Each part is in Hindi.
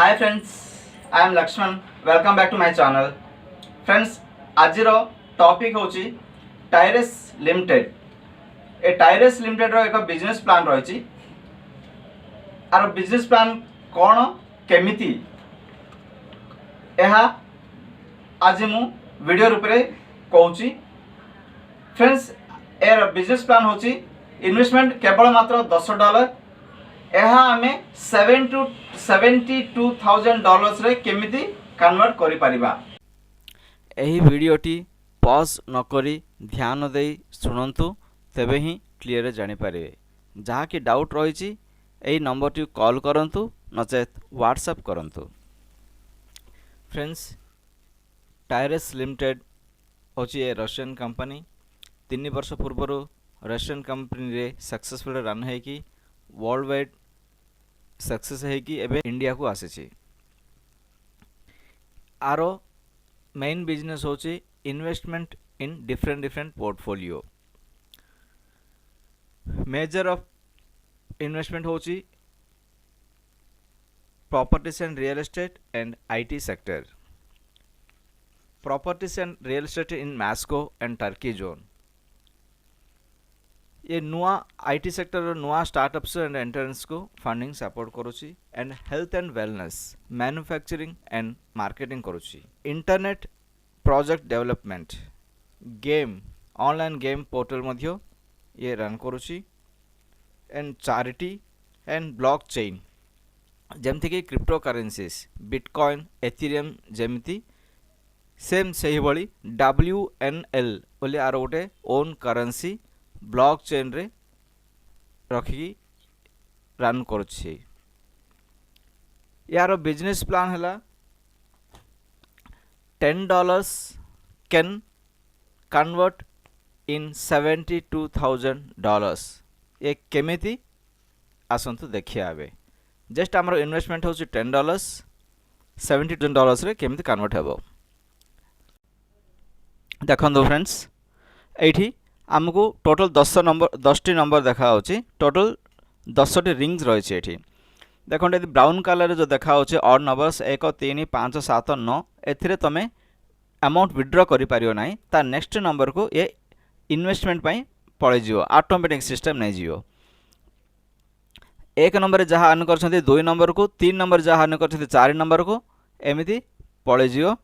Hi friends, I am Lakshman. Welcome back to my channel. Friends, आज टॉपिक होची टायरेस लिमिटेड। ए टायरेस लिमिटेड रो एक बिजनेस प्लान रही। आर बिजनेस प्लान कौन केमिति यह आज मु वीडियो रूप में कहूँ। फ्रेंड्स, एर बिजनेस प्लान होची इन्वेस्टमेंट केवल मात्र $10। यह आम $72,000 रे केमिति कन्वर्ट करि परिबा। एही वीडियोटी पॉज नकरी ध्यान दे शुणु, तेबे ही क्लियर जानी पारिबे। जहाँ कि डाउट रही यही नंबर टी कॉल करंतु नचेत व्हाट्सएप करंतु। फ्रेंड्स, टायरेस लिमिटेड होची ए रशियन कंपनी। 3 वर्ष पूर्व रशियन कंपनी रे सक्सेसफुल रन है कि वर्ल्ड वाइड सक्सेस है कि एबे इंडिया को आसी। आरो मेन बिजनेस होची investment in different portfolio. Major of investment होची properties and real estate and IT sector. Properties and real estate in Moscow and Turkey zone. ये नुआ आईटी सेक्टर नुआ स्टार्टअप्स एंड एंट्रेंस को फंडिंग सपोर्ट करुची। And health and wellness, manufacturing and marketing करुची। Internet project development, game online game portal मध्य ये रन करुची। एंड चैरिटी एंड ब्लॉकचेन जेमती कि crypto currencies bitcoin Ethereum जेमती same से ही भली WNL बोली आर गोटे ओन करेंसी ब्लॉकचेन रे रखी रन करुछि। यार बिजनेस प्लान है $10 कैन कन्वर्ट इन $72,000। ये केमिति आसंतु देखिए। आबे जस्ट आमर इन्वेस्टमेंट होछि $10, $72,000 रे केमिति कन्वर्ट हेबो देखो। फ्रेंड्स, एठी आमको टोटल 10टी नंबर देखा टोटल 10टी रिंग्स रही है। देखो ये ब्राउन कलर जो देखा ऑड नंबर्स 1 3 5 7 9 ए तुम अमाउंट विड्रॉ करिपारियो नाही। ता नेक्स्ट नंबर को ये इन्वेस्टमेंट पई पळे जिवो, ऑटोमेटिक सिस्टम नहीं जिवो। 1 नंबर जहाँ अर्न कर 2 नंबर को, 3 नंबर जहाँ अर्न कर 4 नंबर को, एमती पळे जिवो।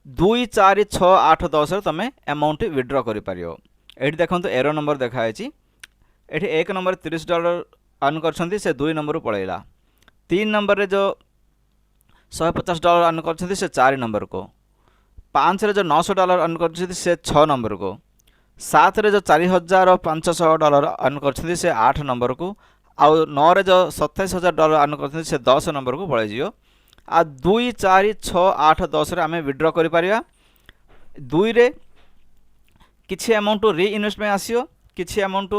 2 4 6 8 10 तुम अमाउंट विड्रॉ करिपारियो। ये देखो एरो नंबर देखाई। ये 1 नंबर $30 अर्न कर से 2 नंबर पलैला। 3 नंबर जो $150 अर्न कर से 4 नंबर को। 5 रे जो $900 अर्न कर से 6 नंबर को। 7 रे जो $4,500 अर्न कर से 8 नंबर को। आउ 9 रे जो $27,000 अर्न कर से 10 नंबर को पलैजियो। आ 2 4 6 8 10 रे आमे विड्रॉ करि परिया। 2 रे किछि अमाउंट री इन्वेस्टमेंट आसियो, किछि अमाउंट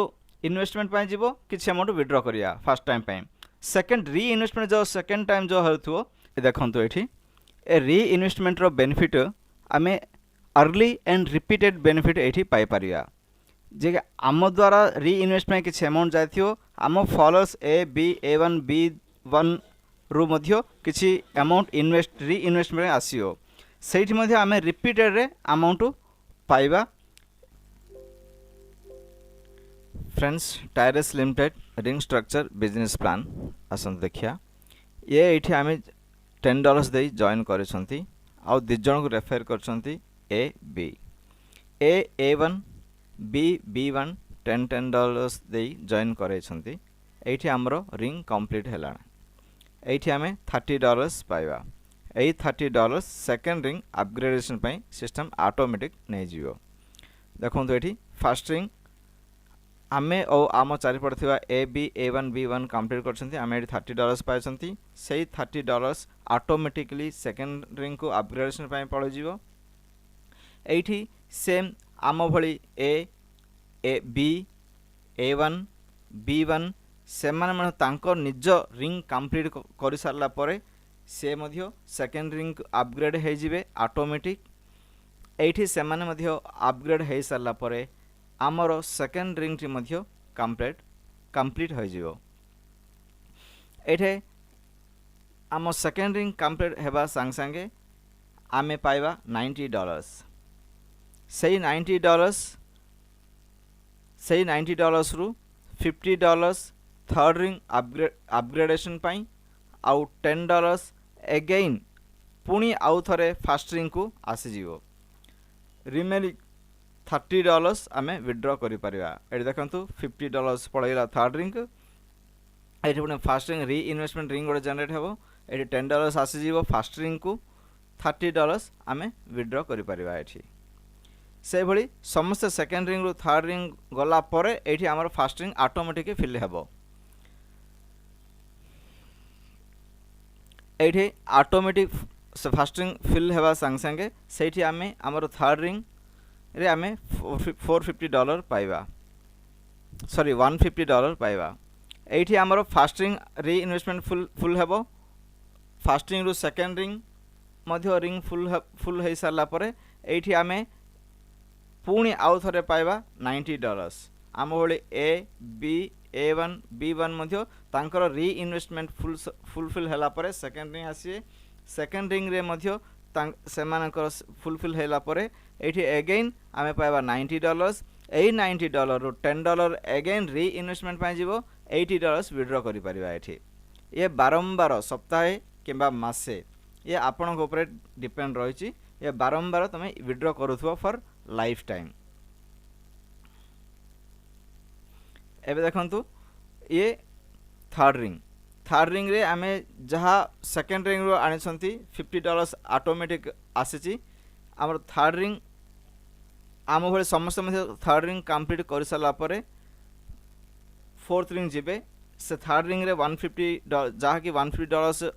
इन्वेस्टमेंट पाई जीवो, किछि अमाउंट विड्रॉ करिया फर्स्ट टाइम पाई। सेकंड री इन्वेस्टमेंट जो सेकंड टाइम जो होथुओ देखंतु एठी ए री इन्वेस्टमेंट रो बेनिफिट आमे अर्ली एंड रिपीटेड बेनिफिट एठी पाई परिया। जे आम द्वारा री इन्वेस्टमेंट किछि अमाउंट जाथियो, आम followers A B A1 B1 रु मध्य किछि अमाउंट इन्वेस्ट री इन्वेस्टमेंट आसियो। सेठी मध्य आमे रिपीटेड रे अमाउंट पाइबा। फ्रेंड्स, टायरेस limited ring structure business plan आसन देखिया। ये एठी आमे $10 दे जॉइन करिसंती। आ 2 जन को रेफर करसंती A B A1 B B1 $10 दे जॉइन करैसंती। एठी हमरो रिंग कंप्लीट हैला। एठी आमे $30 पाइबा। एई $30 सेकंड रिंग अपग्रेडेशन पई सिस्टम ऑटोमेटिक नै जिवो। देखंतु एठी फर्स्ट रिंग आमे और आम चारिपट थिबा A B A1 B1 complete करछंती। आमे एठी $30 पाइछंती। सेई $30 ऑटोमेटिकली सेकंड रिंग को अपग्रेडेशन पई पळे जिवो। एठी सेम आम भली A B A1 B1 से माने तांको निज रिंग कंप्लीट करि सारला परे से मध्य सेकंड रिंग अपग्रेड हे जिवे ऑटोमेटिक। एठी से माने मध्य अपग्रेड हे सारला परे आमर सेकंड रिंग टी मध्य कंप्लीट हो जिवो। एठे आम सेकेंड रिंग कंप्लीट हेबा संग संगे आमे पाइबा $90 सेही $90 रु $50 थर्ड रिंग अपग्रेडेशन पाई आउ $10 एगेन पुणी आउ थरे फास्ट रिंग को आसीजिवो रिमेनिंग $30 आमे विड्रॉ करि परिबा एठी देखंतु $50 पळैला थर्ड रिंग एठी पुणी फास्ट रिंग री इन्वेस्टमेंट रिंग गोटे जनरेट हेबो एठी $10 आसीजिवो फास्ट रिंग को $30 आमे विड्रॉ करि परिबा एठी से भली समस्त सेकेंड रिंग रु थर्ड रिंग गला परे एठी हमर फास्ट रिंग ऑटोमेटिक फिल हेबो एठी ऑटोमेटिक फास्ट रिंग फिल हेबा संग संगे सेठी आमे हमर थर्ड रिंग रे आमे $450 पाइबा सॉरी $150 पाइबा एठी हमर फास्ट रिंग री इन्वेस्टमेंट फुल हेबो फास्ट रिंग रु सेकेंड रिंग मध्य रिंग फुल हे सारला परे एठी आमे पुणी आउ थरे पाइबा $90 आम भली ए बी A1 B1 मध्य तांकर री इन्वेस्टमेंट फुलफिल होला परे सेकेंड रिंग आसी सेकेंड रिंग रे मध्य सेमानकर फुलफिल होला परे एठी अगेन आमे पाइबा $90 एई $90 रु $10 अगेन री इन्वेस्टमेंट पाइ जिवो $80 विड्रॉ करि परिबा एठी ये बारंबार सप्ताहे किंबा मासे ये आपन को ऊपर डिपेंड रहिछि ये बारंबार तमे विड्रॉ करूथबो फॉर लाइफ टाइम एबे देखंतु ये थर्ड रिंग रे आमे जहा सेकेंड रिंग रो आनिसंती $50 ऑटोमेटिक आसीची हमर थर्ड रिंग आम भले समस्त मध्ये थर्ड रिंग कंप्लीट कर साला परे फोर्थ रिंग जिबे से थर्ड रिंग रे $150 जहा कि $150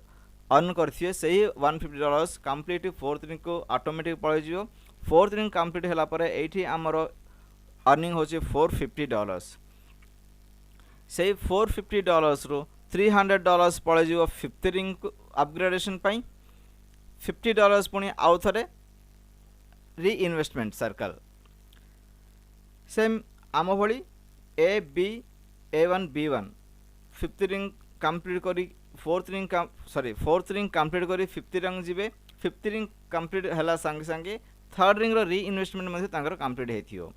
अर्न करथिए सही $150 कंप्लीट फोर्थ रिंग को ऑटोमेटिक पळे जिवो फोर्थ रिंग कंप्लीट होला परे एठी हमर अर्निंग होची $450 से $450 रु $300 पळे जिवो फिफ्थ रिंग अपग्रेडेशन पाई $50 पुणी आउ थरे री इन्वेस्टमेंट सर्कल सेम आम भली A B A1 B1 fifth ring complete करी फोर्थ रिंग कंप्लीट करी फिफ्थ रिंग जिबे फिफ्थ रिंग कंप्लीट हला संगे संगे थर्ड रिंग रो री इन्वेस्टमेंट मध्ये तांकर कंप्लीट हेथियो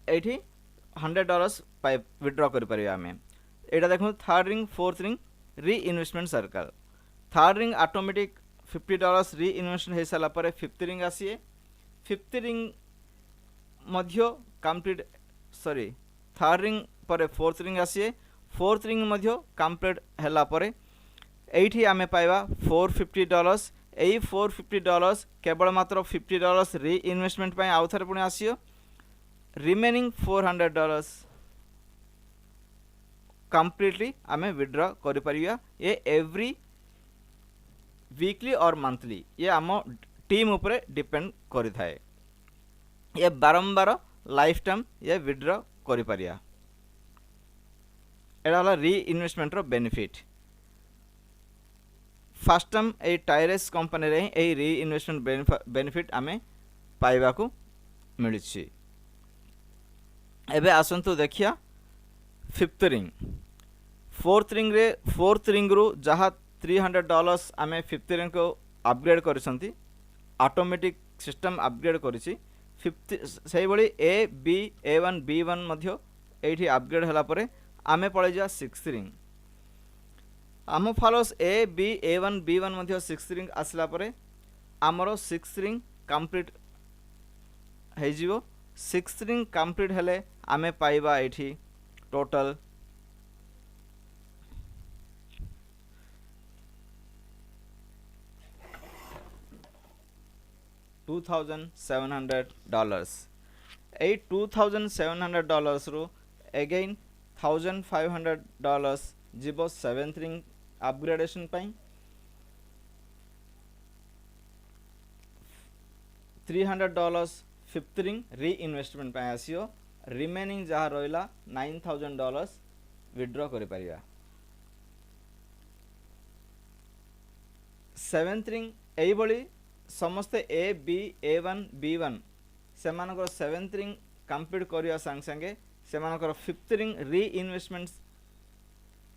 एठी $100 पाइ विड्रॉ करि परिबा हमें एटा देखो थर्ड रिंग फोर्थ रिंग री investment circle third ring automatic $50 री इन्वेस्टमेंट हे साला परे फिफ्थ रिंग आसीए फिफ्थ रिंग मध्य कंप्लीट सॉरी थर्ड रिंग परे फोर्थ रिंग आसीए फोर्थ रिंग मध्य कंप्लीट हला परे एठी आमे पाइबा $450 एई $450 केवल मात्र $50 री इन्वेस्टमेंट पाई आउ थरे पुणी आसीयो रिमेनिंग $400 कंप्लीटली आमे विड्रॉ करि परिया ये एवरी वीकली और मंथली ये आम टीम ऊपर डिपेंड करि थाए ये बारंबार लाइफ टाइम ये विड्रॉ करि परिया एडा होला री इन्वेस्टमेंट रो बेनिफिट फर्स्ट टाइम ए टायरेस कंपनी रे ए री इन्वेस्टमेंट बेनिफिट आमे पाइबा को मिलछि एबे आसंतु देखिया फिफ्थ रिंग फोर्थ रिंग रु जहा $300 आमे फिफ्थ रिंग को अपग्रेड करछंती ऑटोमेटिक सिस्टम अपग्रेड करिछि फिफ्थ सेही बळी ए बी A1 B1 मध्य एठी अपग्रेड हला परे आमे पळे जा सिक्स्थ रिंग आम follows a B A1 B1 मध्य सिक्स्थ रिंग आसला परे आमरो सिक्स्थ रिंग कंप्लीट हे जिवो सिक्स्थ रिंग कंप्लीट हेले आमे पाइबा एठी टोटल $2,700 ए $2,700 रु अगेन $1,500 जीवो सेवेंथ रिंग अपग्रेडेशन पाई $300 फिफ्थ रिंग री इन्वेस्टमेंट पाई आसियो रिमेनिंग जहा रहिला $9,000 विड्रॉ करि परिया सेवेंथ रिंग एई बळी समस्त ए बी A1 B1 सेमानकर सेवेंथ रिंग कंप्लीट करिया संग संगे सेमानकर फिफ्थ रिंग री इन्वेस्टमेंट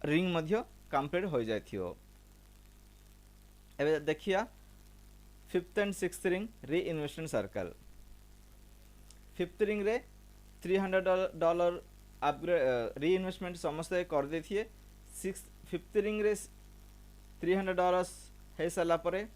रिंग मध्य कंप्लीट हो जाइथियो। एबे देखिया फिफ्थ एंड सिक्स्थ रिंग री इन्वेस्टमेंट सर्कल। फिफ्थ रिंग रे $300 अपग्रेड री इन्वेस्टमेंट समस्ते कर देथिए। सिक्स फिफ्थ रिंग रे $300 हो सारा पर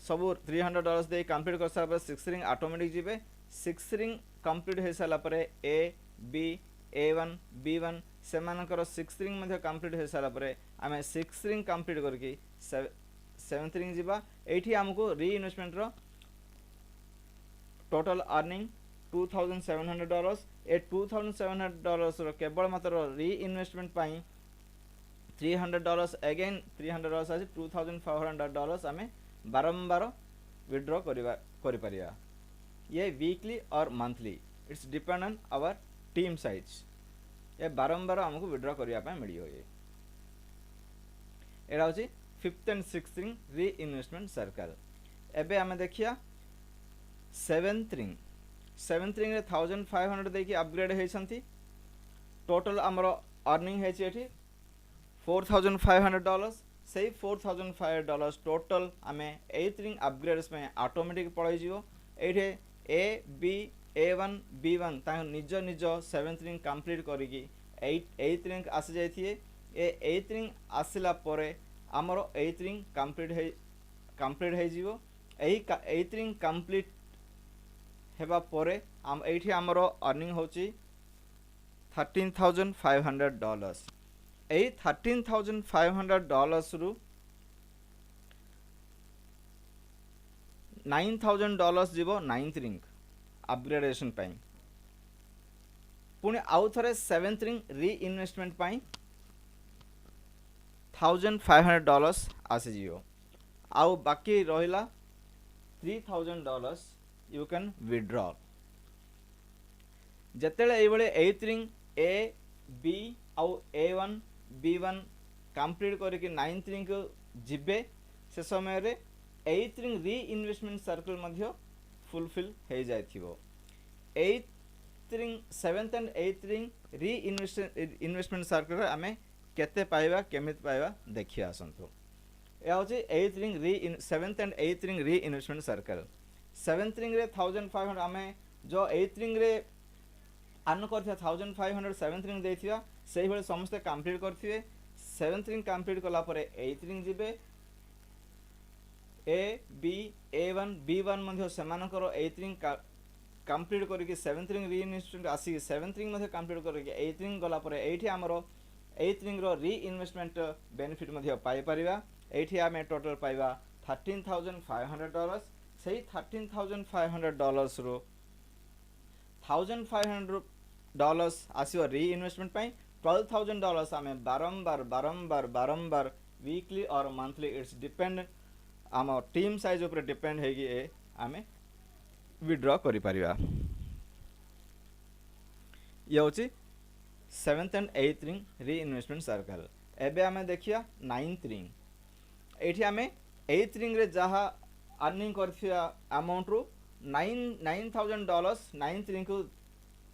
सब $300 दे कंप्लीट कर सारा पर सिक्स रिंग ऑटोमेटिक जीवे। सिक्स रिंग कंप्लीट हो सारा पर ए बी A1 B1 से मानकर सिक्स रिंग मध्ये कंप्लीट हो सारा पर आम सिक्स रिंग कंप्लीट करके सेवेंथ रिंग जीवा। एठी हमको री इन्वेस्टमेंट रो टोटल अर्निंग $2,700। ए $2,700 रो केवल मात्र री इन्वेस्टमेंट पाई $300 अगेन $300 आज $2,500 आम बारंबार विड्रॉ करि परिया। ये वीकली और monthly it's depend on our team size. ये बारंबार हमको विड्रॉ करने मिलियो। ये एरा होची फिफ्थ एंड सिक्स्थ रिंग री इन्वेस्टमेंट सर्कल। एबे आमे देखिया सेवेंथ रिंग। सेवेंथ रिंग रे 1,500 देकी अपग्रेड होइसंती। टोटल हमरो अर्निंग हेची एठी $4,500। से $4,500 टोटल आमे एथ रिंग अपग्रेड्स में ऑटोमेटिक पळै जिवो। एठे ए बी A1 B1 ता निज निज सेवेंथ रिंग कंप्लीट करिकी एथ रिंग आसी जाइथिए। ए एथ रिंग आसिला परे आमर एथ रिंग कंप्लीट हो जिवो। एही एथ रिंग कंप्लीट हेबा परे एठी आमर अर्निंग होची $13,500। एही $13,500 रु $9,000 जीवो नाइन्थ रिंग अपग्रेडेशन पाई। पुणी आउ थरे सेवेंथ रिंग री इन्वेस्टमेंट पाई $1,500 आसी जिवो। आउ बाकी रहिला $3,000 यू कैन विड्रॉ। जेतेले एई बळे एथ रिंग ए बी आउ A1 B1 कंप्लीट करके नाइन्थ रिंग जिबे से समय रे एथ रिंग री इन्वेस्टमेंट सर्कल मध्य फुलफिल हो जाइथिबो। एथ रिंग सेवेंथ एंड एथ रिंग री इन्वेस्टमेंट सर्कल आमे केते पाइबा केमित पाइबा देखिया आसंतु। या होची एथ रिंग री सेवेंथ एंड एथ रिंग री इन्वेस्टमेंट सर्कल। सेवेंथ रिंग रे 1,500 आमे जो एथ रिंग रे आन करथिया 1,500 सेवेंथ रिंग देथिया सेही भले समस्त कंप्लीट करथिबे। सेवेंथ रिंग कंप्लीट कला परे एथ ring जिबे। A B A1 B1 मध्ये सेमानकर एथ रिंग कंप्लीट करके सेवेंथ रिंग री इन्वेस्टमेंट आसी सेवेंथ रिंग मध्ये कंप्लीट करके एथ रिंग गला परे एठी हमरो एथ रिंग रो री इन्वेस्टमेंट बेनिफिट मध्ये पाई परिबा। एठी आमे टोटल पाइबा $13,500। सेही $13,500 रो $1,500 आसीबो री इन्वेस्टमेंट पाई। $12,000 आमे बारंबार वीकली और मंथली इट्स डिपेंड आम टीम साइज ऊपर डिपेंड होगी आमे विड्रॉ करि परिबा। ये होची सेवेंथ एंड एथ रिंग री इन्वेस्टमेंट सर्कल। एबे आमे देखिया नाइन्थ रिंग। एठी आमे एथ रिंग रे जहा अर्निंग करथिया अमाउंट रु $9,000 नाइन्थ रिंग को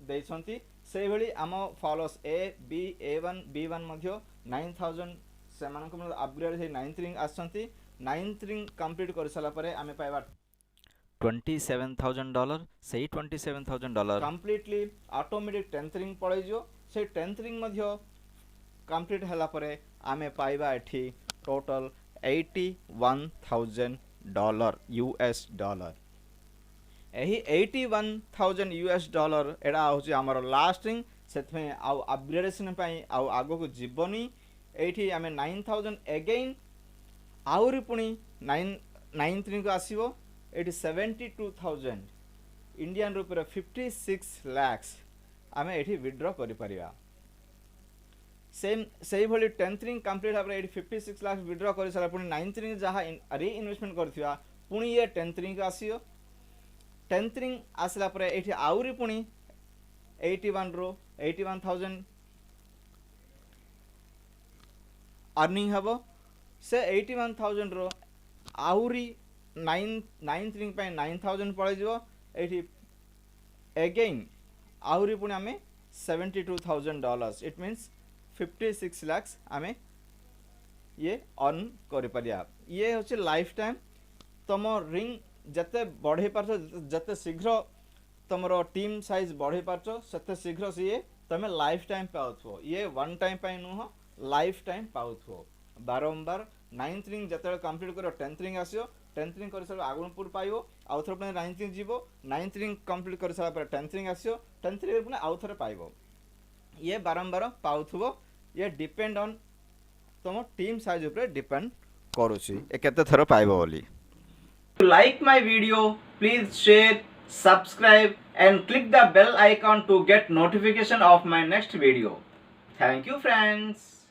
देइछंती। से भली आम followers A B A1 B1 मध्ये 9,000 सेमानक मतलब अपग्रेड हे नाइन्थ रिंग आछंती। नाइन्थ रिंग कंप्लीट कर साला परे आमे पाइबा $27,000। सही $27,000 कंप्लीटली ऑटोमेटिक टेंथ रिंग पळै जो। से टेंथ रिंग मध्ये कंप्लीट हला परे आमे पाइबा एठी टोटल $81,000 US डॉलर। एही $81,000 एडा होची हमर लास्ट रिंग। सेथमे आउ अपग्रेडेशन पाई आउ आगो को जीवनी। एठी आमे 9,000 अगेन आउरी पुणी नाइन्थ रिंग आसीबो। एठी 72,000 इंडियन रुपीर 56 लाख आमे एठी विड्रॉ करि परिबा। सेम सही भली टेंथ रिंग कंप्लीट हाबरे एठी 56 लाख विड्रॉ करि सारा पुणी नाइन्थ रिंग जहा री इन्वेस्टमेंट करथिया पुणी ये टेंथ रिंग आसीयो। टेंथ रिंग आसला परे एठी आउरी पुणी 81 रो 81,000 अर्निंग हबो। से 81,000 रो आउरी नाइन्थ रिंग पे 9,000 पड़े जिवो। एठी अगेन आउरी पुणी आमे $72,000 इट मीन्स 56 लाख आमे ये ऑन करि परिया। ये होछि लाइफ टाइम तुम रिंग जते बढ़े पारछ जते शीघ्र तुमरो टीम साइज बढ़े पारछ सेते शीघ्र से तुम लाइफ टाइम पाउथो। ये वन टाइम पाई नुह लाइफ टाइम पाउथो। बारंबार 9th रिंग जते कंप्लीट करो 10th रिंग आसियो 10th रिंग कर सारा आगुन पुर पाइबो आउ थरे पुनी 9th रिंग जीवो 9th रिंग कंप्लीट कर सारा पर 10th रिंग आसियो 10th रिंग पुनी आउ थरे पाइबो। ये बारंबार पाउथबो। ये डिपेंड ऑन तुम टीम साइज ऊपर डिपेंड करूची ए केते थरो पाइबो बोली। To like my video, please share, subscribe and click the bell icon to get notification of my next video. Thank you friends.